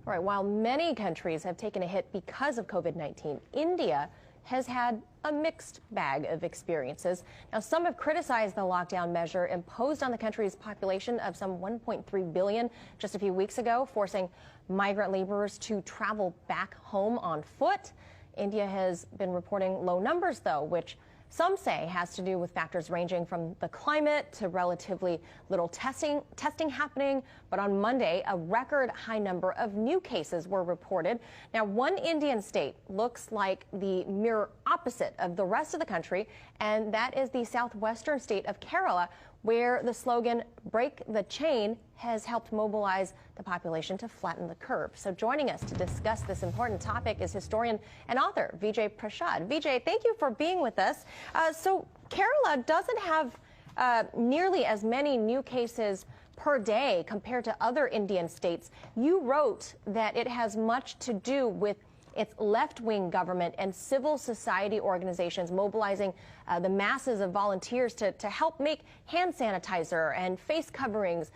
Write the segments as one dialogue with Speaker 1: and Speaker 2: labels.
Speaker 1: All right, while many countries have taken a hit because of COVID-19, India has had a mixed bag of experiences. Now, some have criticized the lockdown measure imposed on the country's population of some 1.3 billion just a few weeks ago, forcing migrant laborers to travel back home on foot. India has been reporting low numbers, though, which some say has to do with factors ranging from the climate to relatively little testing happening. But on Monday, a record high number of new cases were reported. Now, one Indian state looks like the mirror opposite of the rest of the country, and that is the southwestern state of Kerala, where the slogan "Break the Chain" has helped mobilize the population to flatten the curve. So joining us to discuss this important topic is historian and author Vijay Prashad. Vijay, thank you for being with us. So Kerala doesn't have nearly as many new cases per day compared to other Indian states. You wrote that it has much to do with its left-wing government and civil society organizations mobilizing the masses of volunteers to help make hand sanitizer and face coverings,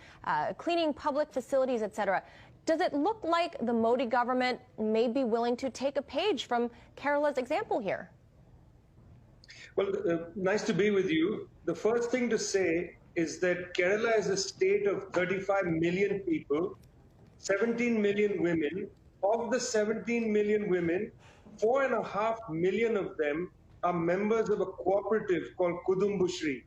Speaker 1: cleaning public facilities, etc. Does it look like the Modi government may be willing to take a page from Kerala's example here?
Speaker 2: Well, nice to be with you. The first thing to say is that Kerala is a state of 35 million people, 17 million women. Of the 17 million women, 4.5 million of them are members of a cooperative called Kudumbushri.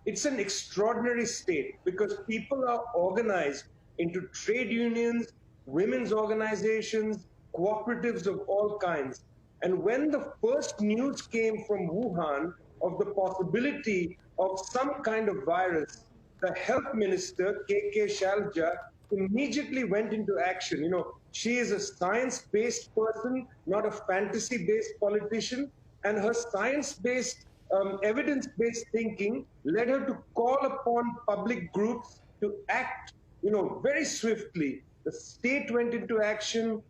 Speaker 2: It's an extraordinary state because people are organized into trade unions, women's organizations, cooperatives of all kinds. And when the first news came from Wuhan of the possibility of some kind of virus, the health minister, K.K. Shalja, immediately went into action. You know, she is a science-based person, not a fantasy-based politician, and her science-based, evidence-based thinking led her to call upon public groups to act, very swiftly. The state went into action,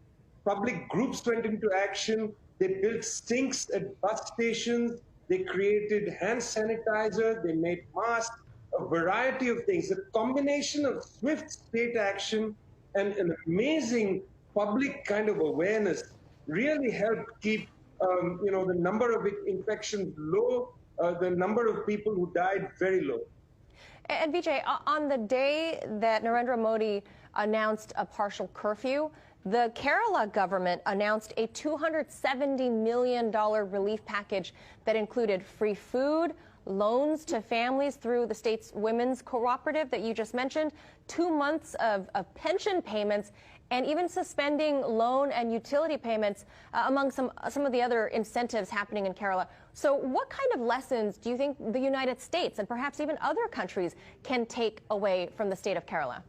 Speaker 2: public groups went into action, they built sinks at bus stations, they created hand sanitizer, they made masks, a variety of things. A combination of swift state action and an amazing public kind of awareness really helped keep, the number of infections low, the number of people who died very low.
Speaker 1: And Vijay, on the day that Narendra Modi announced a partial curfew, the Kerala government announced a $270 million relief package that included free food, loans to families through the state's women's cooperative that you just mentioned, 2 months of pension payments, and even suspending loan and utility payments among some of the other incentives happening in Kerala. So what kind of lessons do you think the United States and perhaps even other countries can take away from the state of Kerala?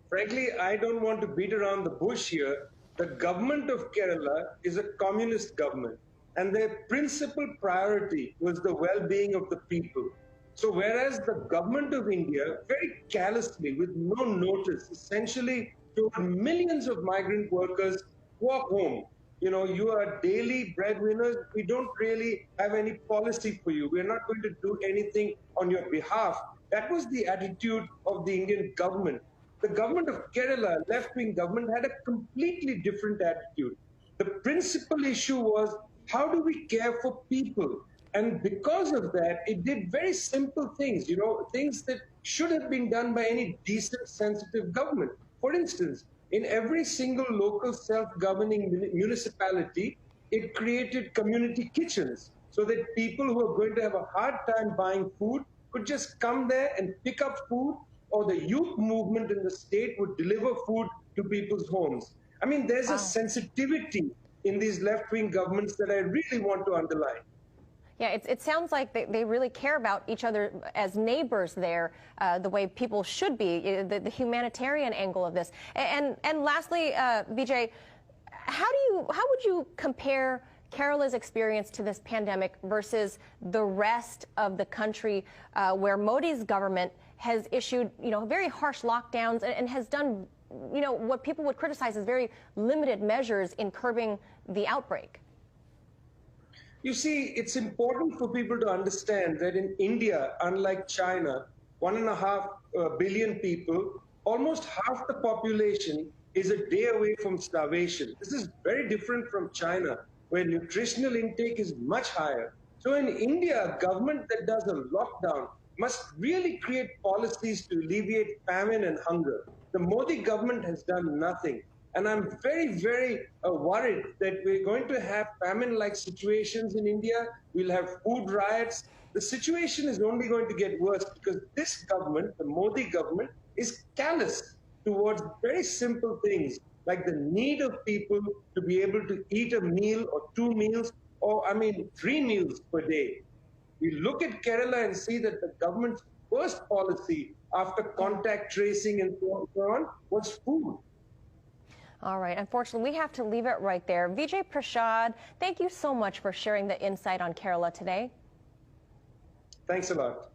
Speaker 2: Frankly, I don't want to beat around the bush here. The government of Kerala is a communist government, and their principal priority was the well-being of the people. So whereas the government of India very callously, with no notice, essentially told millions of migrant workers, walk home. You are daily breadwinners. We don't really have any policy for you. We're not going to do anything on your behalf. That was the attitude of the Indian government. The government of Kerala, left-wing government, had a completely different attitude. The principal issue was, how do we care for people? And because of that, it did very simple things, things that should have been done by any decent, sensitive government. For instance, in every single local self-governing municipality, it created community kitchens so that people who are going to have a hard time buying food could just come there and pick up food, or the youth movement in the state would deliver food to people's homes. I mean, there's a sensitivity in these left-wing governments that I really want to underline.
Speaker 1: Yeah, it sounds like they really care about each other as neighbors there, the way people should be, the humanitarian angle of this. And lastly, Vijay, how would you compare Kerala's experience to this pandemic versus the rest of the country, where Modi's government has issued, very harsh lockdowns and has done, what people would criticize as very limited measures in curbing the outbreak?
Speaker 2: You see, it's important for people to understand that in India, unlike China, 1.5 billion people, almost half the population is a day away from starvation. This is very different from China, where nutritional intake is much higher. So in India, a government that does a lockdown must really create policies to alleviate famine and hunger. The Modi government has done nothing. And I'm very, very worried that we're going to have famine-like situations in India. We'll have food riots. The situation is only going to get worse because this government, the Modi government, is callous towards very simple things like the need of people to be able to eat a meal or 2 meals or, 3 meals per day. We look at Kerala and see that the government's first policy after contact tracing and so on was food.
Speaker 1: All right. Unfortunately, we have to leave it right there. Vijay Prashad, thank you so much for sharing the insight on Kerala today.
Speaker 2: Thanks a lot.